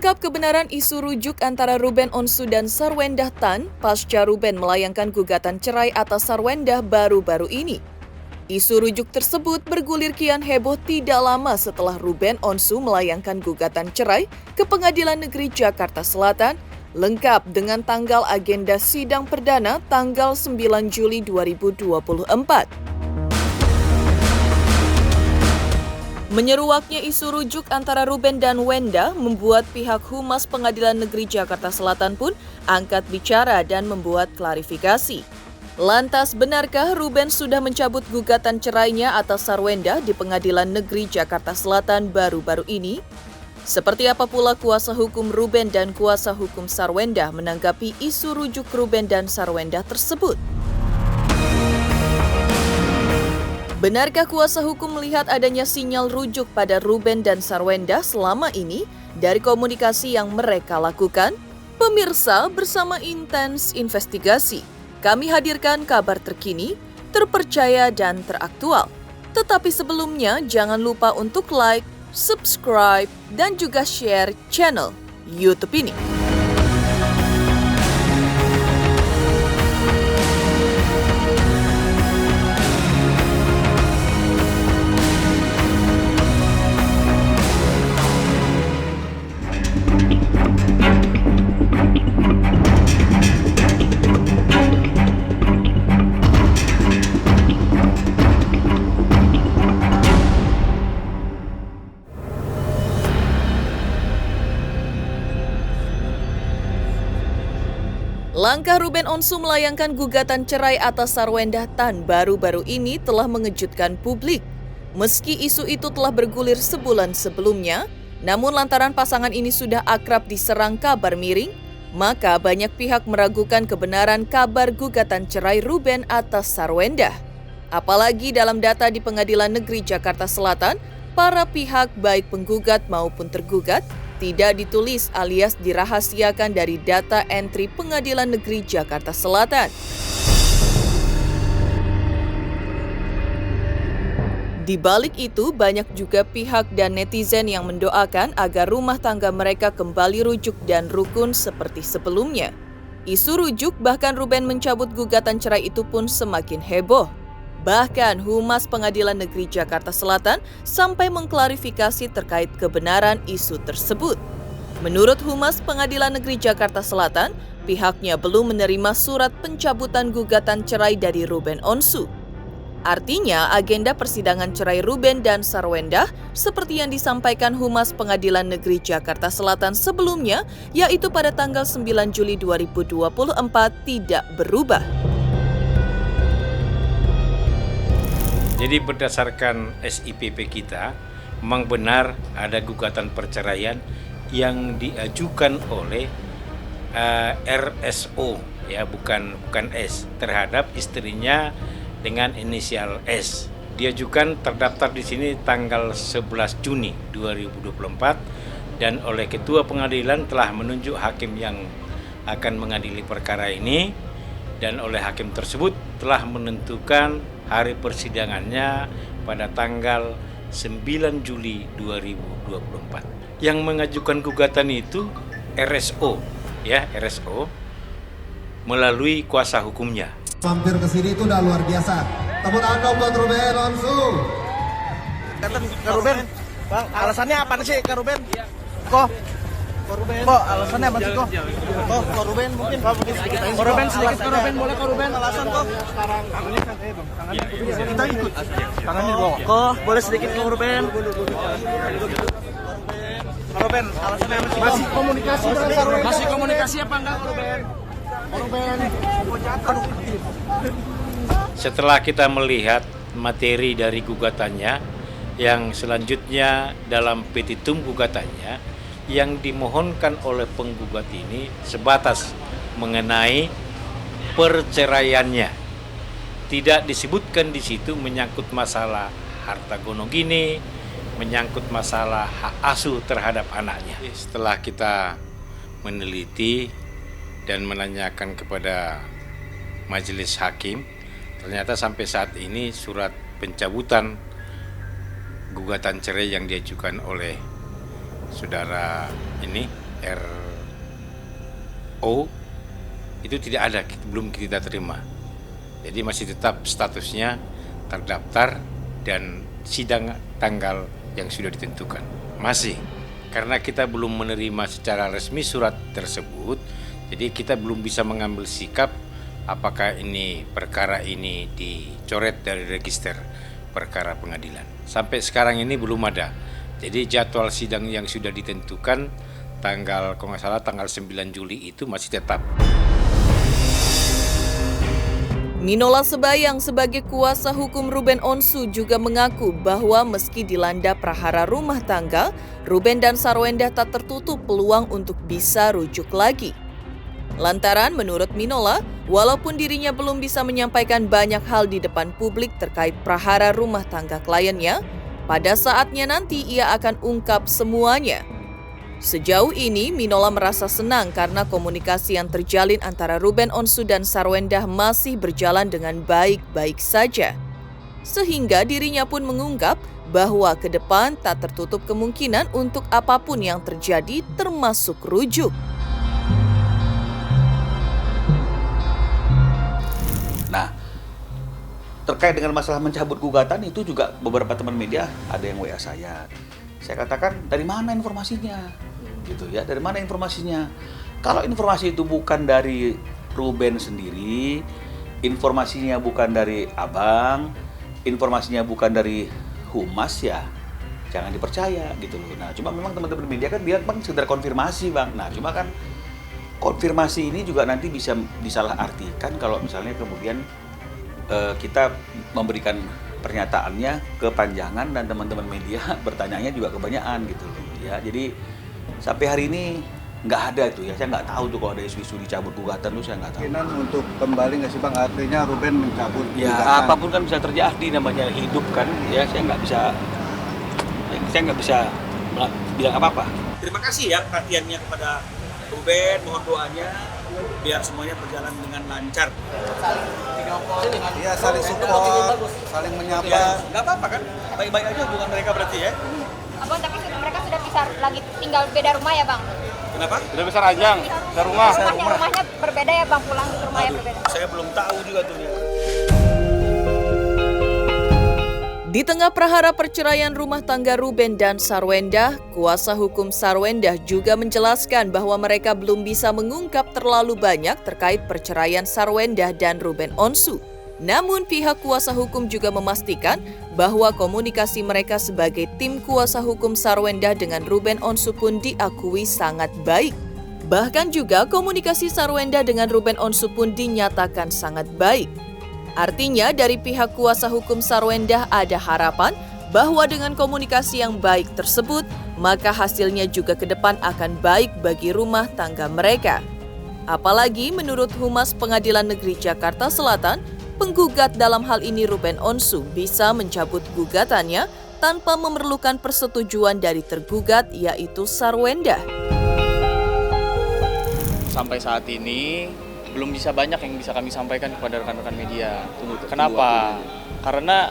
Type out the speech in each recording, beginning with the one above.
Mengungkap kebenaran isu rujuk antara Ruben Onsu dan Sarwendah Tan, pasca Ruben melayangkan gugatan cerai atas Sarwendah baru-baru ini. Isu rujuk tersebut bergulir kian heboh tidak lama setelah Ruben Onsu melayangkan gugatan cerai ke Pengadilan Negeri Jakarta Selatan, lengkap dengan tanggal agenda sidang perdana tanggal 9 Juli 2024. Menyeruaknya isu rujuk antara Ruben dan Wenda membuat pihak Humas Pengadilan Negeri Jakarta Selatan pun angkat bicara dan membuat klarifikasi. Lantas, benarkah Ruben sudah mencabut gugatan cerainya atas Sarwendah di Pengadilan Negeri Jakarta Selatan baru-baru ini? Seperti apa pula kuasa hukum Ruben dan kuasa hukum Sarwendah menanggapi isu rujuk Ruben dan Sarwendah tersebut? Benarkah kuasa hukum melihat adanya sinyal rujuk pada Ruben dan Sarwendah selama ini dari komunikasi yang mereka lakukan? Pemirsa, bersama Intens Investigasi, kami hadirkan kabar terkini, terpercaya dan teraktual. Tetapi sebelumnya, jangan lupa untuk like, subscribe, dan juga share channel YouTube ini. Langkah Ruben Onsu melayangkan gugatan cerai atas Sarwendah Tan baru-baru ini telah mengejutkan publik. Meski isu itu telah bergulir sebulan sebelumnya, namun lantaran pasangan ini sudah akrab diserang kabar miring, maka banyak pihak meragukan kebenaran kabar gugatan cerai Ruben atas Sarwendah. Apalagi dalam data di Pengadilan Negeri Jakarta Selatan, para pihak baik penggugat maupun tergugat tidak ditulis alias dirahasiakan dari data entry Pengadilan Negeri Jakarta Selatan. Di balik itu, banyak juga pihak dan netizen yang mendoakan agar rumah tangga mereka kembali rujuk dan rukun seperti sebelumnya. Isu rujuk bahkan Ruben mencabut gugatan cerai itu pun semakin heboh. Bahkan Humas Pengadilan Negeri Jakarta Selatan sampai mengklarifikasi terkait kebenaran isu tersebut. Menurut Humas Pengadilan Negeri Jakarta Selatan, pihaknya belum menerima surat pencabutan gugatan cerai dari Ruben Onsu. Artinya, agenda persidangan cerai Ruben dan Sarwendah seperti yang disampaikan Humas Pengadilan Negeri Jakarta Selatan sebelumnya, yaitu pada tanggal 9 Juli 2024 tidak berubah. Jadi berdasarkan SIPP kita, memang benar ada gugatan perceraian yang diajukan oleh RSO, ya bukan S, terhadap istrinya dengan inisial S. Diajukan terdaftar di sini tanggal 11 Juni 2024 dan oleh Ketua Pengadilan telah menunjuk hakim yang akan mengadili perkara ini dan oleh hakim tersebut telah menentukan hari persidangannya pada tanggal 9 Juli 2024. Yang mengajukan gugatan itu RSO, ya RSO, melalui kuasa hukumnya. Mampir ke sini itu udah luar biasa. Tepuk tangan dong buat Ruben Onsu. Kata Kak Ruben, Bang, alasannya apa sih Kak Ruben? Kok alasannya apa sih kok? Kok Ruben mungkin sedikit aja. Ruben sedikit, Ruben boleh Ruben alasan kok. Sekarang tangannya santai Bang. Kita ikut. Tangannya bawa. Kok boleh sedikit Ruben. Ruben, alasannya apa sih? Masih komunikasi dengan Sarwendah. Masih komunikasi apa enggak Ruben? Ruben. Setelah kita melihat materi dari gugatannya yang selanjutnya dalam petitum gugatannya yang dimohonkan oleh penggugat ini sebatas mengenai perceraiannya. Tidak disebutkan di situ menyangkut masalah harta gono gini, menyangkut masalah hak asuh terhadap anaknya. Setelah kita meneliti dan menanyakan kepada majelis hakim, ternyata sampai saat ini surat pencabutan gugatan cerai yang diajukan oleh saudara ini RO itu tidak ada, belum kita terima. Jadi masih tetap statusnya terdaftar dan sidang tanggal yang sudah ditentukan. Masih, karena kita belum menerima secara resmi surat tersebut, jadi kita belum bisa mengambil sikap apakah ini perkara ini dicoret dari register perkara pengadilan. Sampai sekarang ini belum ada. Jadi jadwal sidang yang sudah ditentukan tanggal, kalau nggak salah tanggal 9 Juli itu masih tetap. Minola Sebayang sebagai kuasa hukum Ruben Onsu juga mengaku bahwa meski dilanda prahara rumah tangga, Ruben dan Sarwenda tak tertutup peluang untuk bisa rujuk lagi. Lantaran menurut Minola, walaupun dirinya belum bisa menyampaikan banyak hal di depan publik terkait prahara rumah tangga kliennya, pada saatnya nanti ia akan ungkap semuanya. Sejauh ini, Minola merasa senang karena komunikasi yang terjalin antara Ruben Onsu dan Sarwenda masih berjalan dengan baik-baik saja. Sehingga dirinya pun mengungkap bahwa ke depan tak tertutup kemungkinan untuk apapun yang terjadi termasuk rujuk. Nah, terkait dengan masalah mencabut gugatan itu juga beberapa teman media ada yang WA saya. Saya katakan, dari mana informasinya? Gitu ya, dari mana informasinya? Kalau informasi itu bukan dari Ruben sendiri, informasinya bukan dari Abang, informasinya bukan dari Humas, ya jangan dipercaya gitu loh. Nah, cuma memang teman-teman media kan bilang, Bang, sekedar konfirmasi, Bang. Nah, cuma kan konfirmasi ini juga nanti bisa disalahartikan kalau misalnya kemudian kita memberikan pernyataannya kepanjangan dan teman-teman media bertanyanya juga kebanyakan gitu loh ya. Jadi sampai hari ini nggak ada itu ya, saya nggak tahu tuh kalau ada isu-isu dicabut gugatan tuh, saya nggak tahu. Kemungkinan untuk kembali nggak sih Bang, artinya Ruben mencabut Ya gugatan. apapun kan bisa terjadi, namanya hidup kan ya, saya nggak bisa bilang apa-apa. Terima kasih ya perhatiannya kepada Ruben, mohon doanya biar semuanya berjalan dengan lancar. Iya, saling support, saling menyapa. Ya, nggak apa-apa kan? Baik-baik aja hubungan mereka berarti ya. Abang, tapi mereka sudah bisa lagi tinggal beda rumah ya, Bang? Kenapa? Sudah besar Ajang, ke rumah. Rumahnya berbeda ya, Bang? Pulang ke rumahnya berbeda. Saya belum tahu juga tuh ya. Di tengah prahara perceraian rumah tangga Ruben dan Sarwenda, kuasa hukum Sarwenda juga menjelaskan bahwa mereka belum bisa mengungkap terlalu banyak terkait perceraian Sarwenda dan Ruben Onsu. Namun pihak kuasa hukum juga memastikan bahwa komunikasi mereka sebagai tim kuasa hukum Sarwenda dengan Ruben Onsu pun diakui sangat baik. Bahkan juga komunikasi Sarwenda dengan Ruben Onsu pun dinyatakan sangat baik. Artinya dari pihak kuasa hukum Sarwenda ada harapan bahwa dengan komunikasi yang baik tersebut, maka hasilnya juga ke depan akan baik bagi rumah tangga mereka. Apalagi menurut Humas Pengadilan Negeri Jakarta Selatan, penggugat dalam hal ini Ruben Onsu bisa mencabut gugatannya tanpa memerlukan persetujuan dari tergugat yaitu Sarwenda. Sampai saat ini belum bisa banyak yang bisa kami sampaikan kepada rekan-rekan media. Kenapa? Karena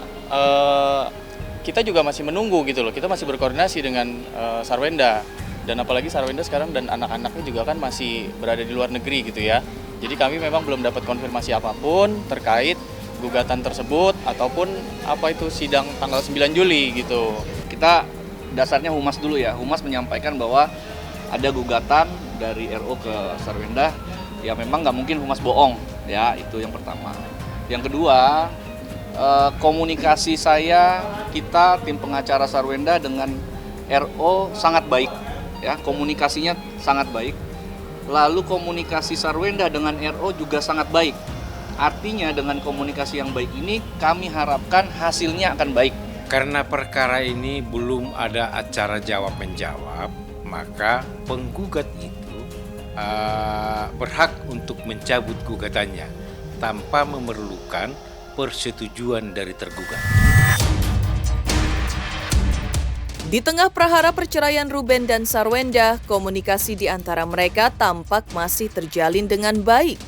kita juga masih menunggu gitu loh. Kita masih berkoordinasi dengan Sarwenda, dan apalagi Sarwenda sekarang dan anak-anaknya juga kan masih berada di luar negeri gitu ya. Jadi kami memang belum dapat konfirmasi apapun terkait gugatan tersebut ataupun apa itu sidang tanggal 9 Juli gitu. Kita dasarnya Humas dulu ya. Humas menyampaikan bahwa ada gugatan dari RO ke Sarwenda. Ya memang nggak mungkin Humas bohong, ya itu yang pertama. Yang kedua, komunikasi kita tim pengacara Sarwenda dengan RO sangat baik, ya komunikasinya sangat baik. Lalu komunikasi Sarwenda dengan RO juga sangat baik. Artinya dengan komunikasi yang baik ini kami harapkan hasilnya akan baik. Karena perkara ini belum ada acara jawab-menjawab, maka penggugat itu berhak untuk mencabut gugatannya tanpa memerlukan persetujuan dari tergugat. Di tengah prahara perceraian Ruben dan Sarwenda, komunikasi di antara mereka tampak masih terjalin dengan baik.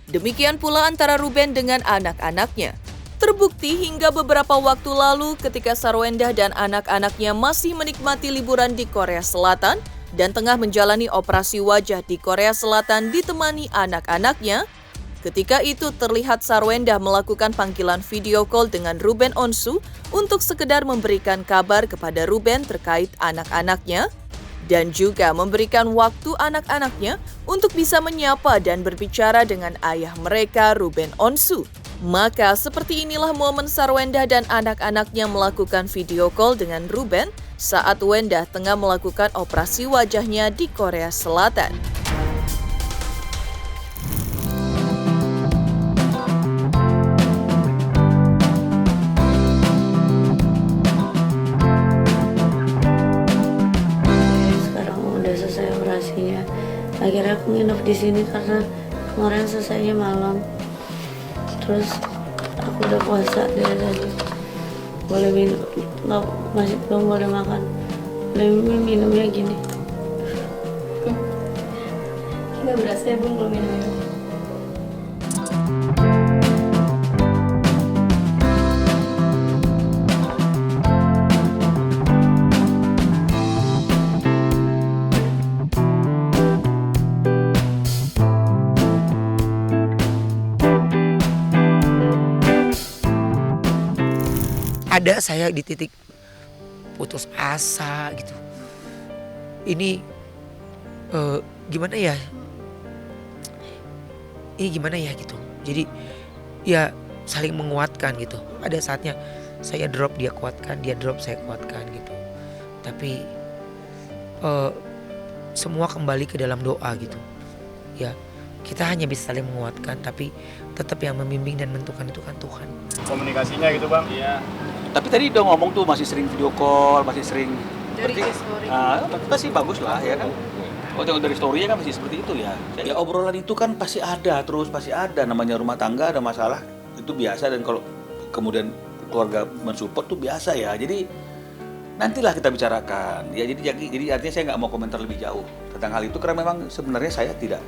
Demikian pula antara Ruben dengan anak-anaknya. Terbukti hingga beberapa waktu lalu ketika Sarwenda dan anak-anaknya masih menikmati liburan di Korea Selatan, dan tengah menjalani operasi wajah di Korea Selatan ditemani anak-anaknya. Ketika itu terlihat Sarwenda melakukan panggilan video call dengan Ruben Onsu untuk sekedar memberikan kabar kepada Ruben terkait anak-anaknya dan juga memberikan waktu anak-anaknya untuk bisa menyapa dan berbicara dengan ayah mereka, Ruben Onsu. Maka seperti inilah momen Sarwenda dan anak-anaknya melakukan video call dengan Ruben saat Wenda tengah melakukan operasi wajahnya di Korea Selatan. Sekarang udah selesai operasinya. Akhirnya aku nginep di sini karena kemarin selesainya malam. Terus aku udah puasa dari tadi. Boleh minum, masih belum boleh makan. Boleh minumnya gini. Nggak berasa ya belum minum. Ada saya di titik putus asa gitu. Ini gimana ya? Ini gimana ya gitu. Jadi ya saling menguatkan gitu. Ada saatnya saya drop dia kuatkan, dia drop saya kuatkan gitu. Tapi semua kembali ke dalam doa gitu. Ya kita hanya bisa saling menguatkan, tapi tetap yang membimbing dan menentukan itu kan Tuhan. Komunikasinya gitu Bang? Iya. Tapi tadi udah ngomong tuh masih sering video call, masih sering Dari story. kita sih bagus lah ya kan. Oh, dari story-nya kan masih seperti itu ya. Ya obrolan itu kan pasti ada, terus pasti ada. Namanya rumah tangga ada masalah, itu biasa. Dan kalau kemudian keluarga mensupport tuh biasa ya. Jadi nantilah kita bicarakan. Ya jadi artinya saya nggak mau komentar lebih jauh tentang hal itu karena memang sebenarnya saya tidak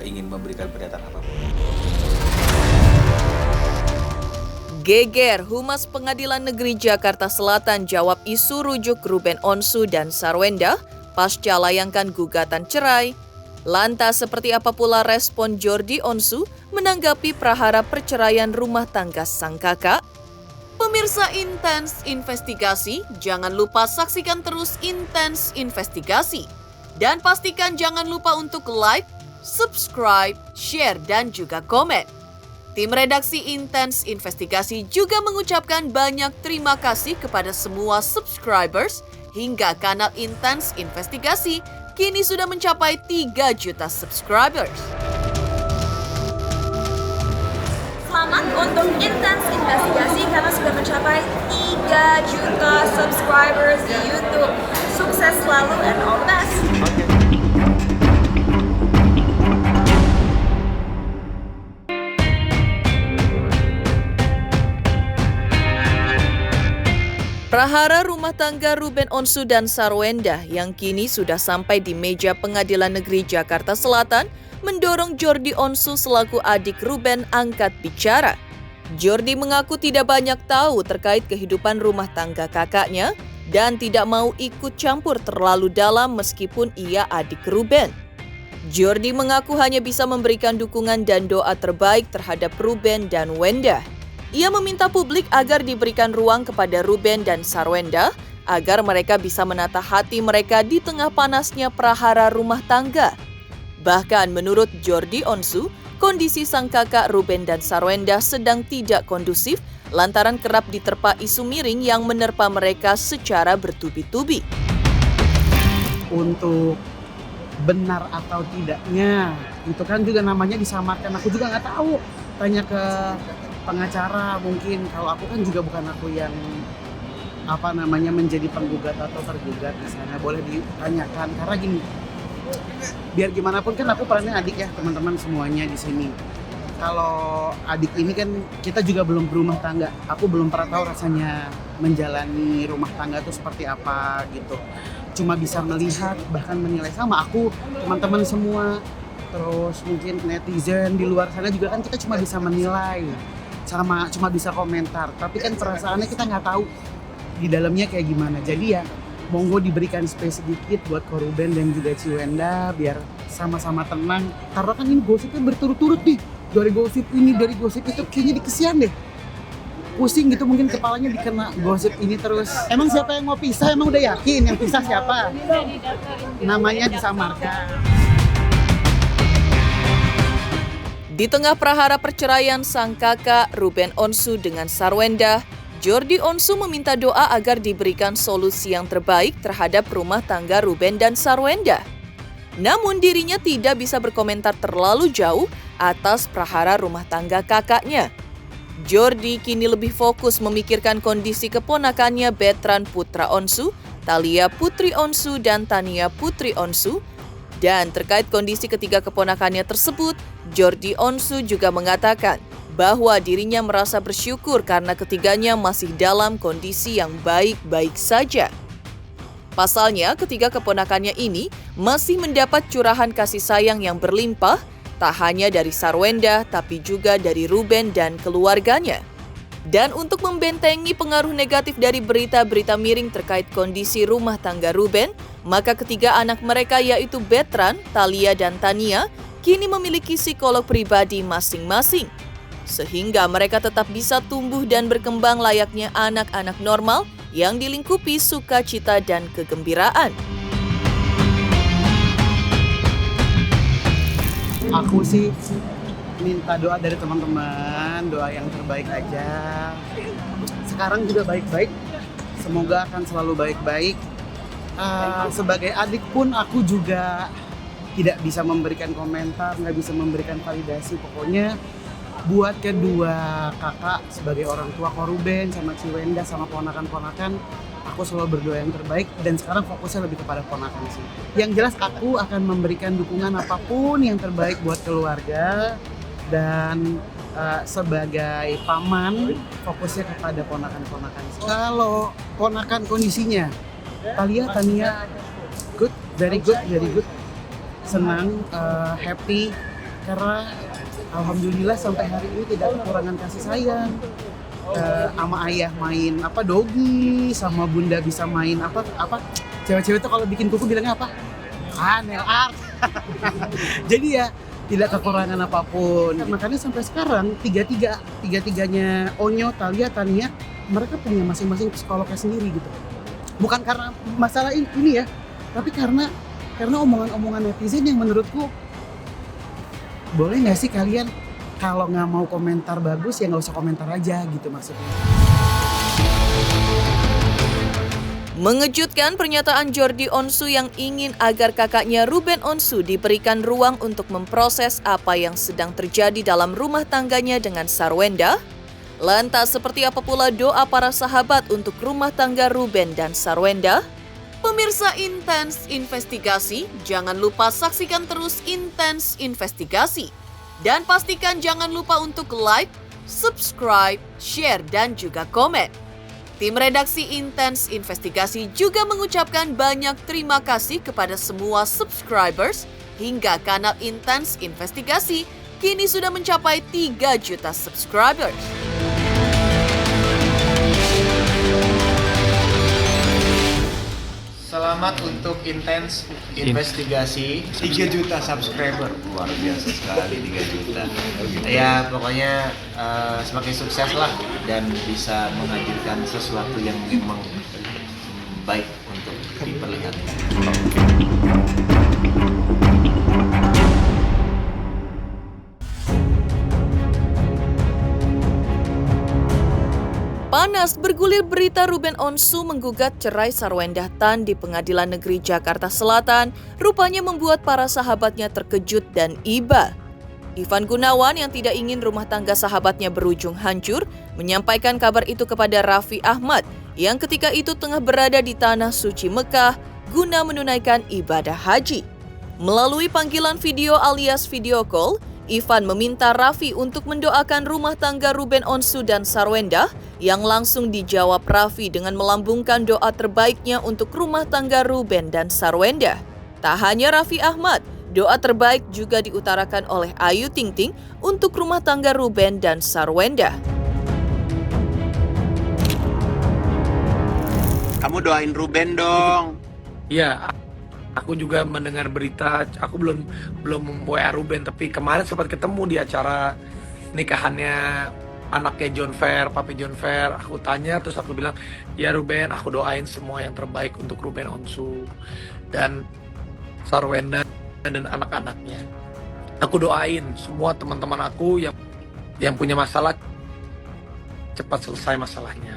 ingin memberikan pernyataan apapun. Geger, Humas Pengadilan Negeri Jakarta Selatan jawab isu rujuk Ruben Onsu dan Sarwenda pasca layangkan gugatan cerai. Lantas seperti apa pula respon Jordi Onsu menanggapi prahara perceraian rumah tangga sang kakak? Pemirsa Intens Investigasi, jangan lupa saksikan terus Intens Investigasi. Dan pastikan jangan lupa untuk like, subscribe, share, dan juga komen. Tim redaksi Intens Investigasi juga mengucapkan banyak terima kasih kepada semua subscribers hingga kanal Intens Investigasi kini sudah mencapai 3 juta subscribers. Selamat untuk Intens Investigasi karena sudah mencapai 3 juta subscribers di YouTube. Sukses selalu and all the best. Prahara rumah tangga Ruben Onsu dan Sarwenda yang kini sudah sampai di meja Pengadilan Negeri Jakarta Selatan mendorong Jordi Onsu selaku adik Ruben angkat bicara. Jordi mengaku tidak banyak tahu terkait kehidupan rumah tangga kakaknya dan tidak mau ikut campur terlalu dalam meskipun ia adik Ruben. Jordi mengaku hanya bisa memberikan dukungan dan doa terbaik terhadap Ruben dan Wenda. Ia meminta publik agar diberikan ruang kepada Ruben dan Sarwenda agar mereka bisa menata hati mereka di tengah panasnya prahara rumah tangga. Bahkan menurut Jordi Onsu, kondisi sang kakak Ruben dan Sarwenda sedang tidak kondusif lantaran kerap diterpa isu miring yang menerpa mereka secara bertubi-tubi. Untuk benar atau tidaknya, itu kan juga namanya disamarkan. Aku juga nggak tahu. Tanya ke pengacara mungkin. Kalau aku kan juga bukan aku yang menjadi penggugat atau tergugat di sana. Boleh ditanyakan karena gini. Biar gimana pun kan aku perannya adik ya teman-teman semuanya di sini. Kalau adik ini kan kita juga belum berumah tangga. Aku belum pernah tahu rasanya menjalani rumah tangga itu seperti apa gitu. Cuma bisa melihat bahkan menilai sama aku, teman-teman semua. Terus mungkin netizen di luar sana juga kan kita cuma bisa menilai. Cuma bisa komentar. Tapi kan perasaannya kita nggak tahu di dalamnya kayak gimana. Jadi ya monggo diberikan space sedikit buat Ko Ruben dan juga Ciwenda biar sama-sama tenang. Karena kan ini gosipnya berturut-turut nih. Dari gosip ini, dari gosip itu, kayaknya dikesian deh. Pusing gitu, mungkin kepalanya dikena gosip ini terus. Emang siapa yang mau pisah? Emang udah yakin yang pisah siapa? Namanya disamarkan. Di tengah prahara perceraian sang kakak Ruben Onsu dengan Sarwenda, Jordi Onsu meminta doa agar diberikan solusi yang terbaik terhadap rumah tangga Ruben dan Sarwenda. Namun dirinya tidak bisa berkomentar terlalu jauh atas prahara rumah tangga kakaknya. Jordi kini lebih fokus memikirkan kondisi keponakannya Bertrand Putra Onsu, Thalia Putri Onsu, dan Tania Putri Onsu. Dan terkait kondisi ketiga keponakannya tersebut, Jordi Onsu juga mengatakan bahwa dirinya merasa bersyukur karena ketiganya masih dalam kondisi yang baik-baik saja. Pasalnya, ketiga keponakannya ini masih mendapat curahan kasih sayang yang berlimpah, tak hanya dari Sarwenda, tapi juga dari Ruben dan keluarganya. Dan untuk membentengi pengaruh negatif dari berita-berita miring terkait kondisi rumah tangga Ruben, maka ketiga anak mereka yaitu Bertrand, Thalia, dan Tania kini memiliki psikolog pribadi masing-masing. Sehingga mereka tetap bisa tumbuh dan berkembang layaknya anak-anak normal yang dilingkupi sukacita dan kegembiraan. Aku sih minta doa dari teman-teman, doa yang terbaik aja. Sekarang juga baik-baik, semoga akan selalu baik-baik. Sebagai adik pun aku juga tidak bisa memberikan komentar, nggak bisa memberikan validasi. Pokoknya buat kedua kakak sebagai orang tua Ko Ruben sama Ciwenda sama ponakan-ponakan, aku selalu berdoa yang terbaik dan sekarang fokusnya lebih kepada ponakan sih. Yang jelas aku akan memberikan dukungan apapun yang terbaik buat keluarga dan sebagai paman fokusnya kepada ponakan-ponakan. Kalau ponakan kondisinya, Thalia, Tania, good, very good, very good. Senang, happy karena alhamdulillah sampai hari ini tidak kekurangan kasih sayang. Sama ayah main dogi, sama bunda bisa main cewek-cewek tuh kalau bikin kuku bilangnya apa? Nail art. Jadi ya tidak kekurangan apapun. Makanya sampai sekarang tiga-tiganya Onyo, Thalia, Tania, mereka punya masing-masing psikolognya sendiri gitu. Bukan karena masalah ini ya, tapi karena omongan-omongan netizen yang menurutku boleh nggak sih kalian kalau nggak mau komentar bagus ya nggak usah komentar aja gitu maksudnya. Mengejutkan pernyataan Jordi Onsu yang ingin agar kakaknya Ruben Onsu diberikan ruang untuk memproses apa yang sedang terjadi dalam rumah tangganya dengan Sarwenda. Lantas seperti apa pula doa para sahabat untuk rumah tangga Ruben dan Sarwenda? Pemirsa Intens Investigasi, jangan lupa saksikan terus Intens Investigasi. Dan pastikan jangan lupa untuk like, subscribe, share, dan juga komen. Tim redaksi Intens Investigasi juga mengucapkan banyak terima kasih kepada semua subscribers hingga kanal Intens Investigasi kini sudah mencapai 3 juta subscribers. Selamat untuk Intens Investigasi 3 juta subscriber. Luar biasa sekali 3 juta. Ya pokoknya semakin sukses lah dan bisa menghadirkan sesuatu yang memang baik untuk diperlihatkan. Panas bergulir berita Ruben Onsu menggugat cerai Sarwenda Tan di Pengadilan Negeri Jakarta Selatan rupanya membuat para sahabatnya terkejut dan iba. Ivan Gunawan yang tidak ingin rumah tangga sahabatnya berujung hancur menyampaikan kabar itu kepada Raffi Ahmad yang ketika itu tengah berada di Tanah Suci Mekah guna menunaikan ibadah haji. Melalui panggilan video alias video call, Ivan meminta Raffi untuk mendoakan rumah tangga Ruben Onsu dan Sarwenda yang langsung dijawab Raffi dengan melambungkan doa terbaiknya untuk rumah tangga Ruben dan Sarwenda. Tak hanya Raffi Ahmad, doa terbaik juga diutarakan oleh Ayu Ting Ting untuk rumah tangga Ruben dan Sarwenda. Kamu kamu doain Ruben dong. Iya, aku juga mendengar berita. Aku belum WA Ruben, tapi kemarin sempat ketemu di acara nikahannya anaknya John Fair, Papi John Fair. Aku tanya, terus aku bilang, ya Ruben, aku doain semua yang terbaik untuk Ruben Onsu dan Sarwenda dan anak-anaknya. Aku doain semua teman-teman aku yang punya masalah cepat selesai masalahnya.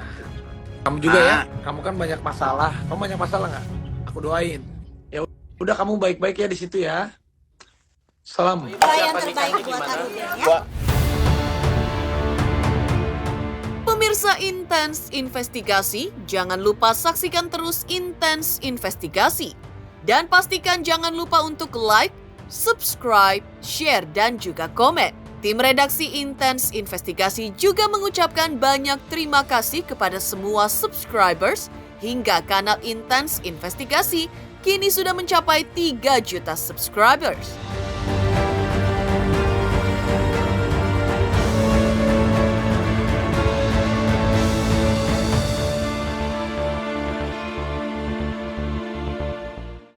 Kamu juga ya, kamu kan banyak masalah. Kamu banyak masalah nggak? Aku doain. Ya udah, kamu baik-baik ya di situ ya. Salam. Yang terbaik buat Ruben ya. Pemirsa Intens Investigasi, jangan lupa saksikan terus Intens Investigasi. Dan pastikan jangan lupa untuk like, subscribe, share, dan juga komen. Tim redaksi Intens Investigasi juga mengucapkan banyak terima kasih kepada semua subscribers hingga kanal Intens Investigasi kini sudah mencapai 3 juta subscribers.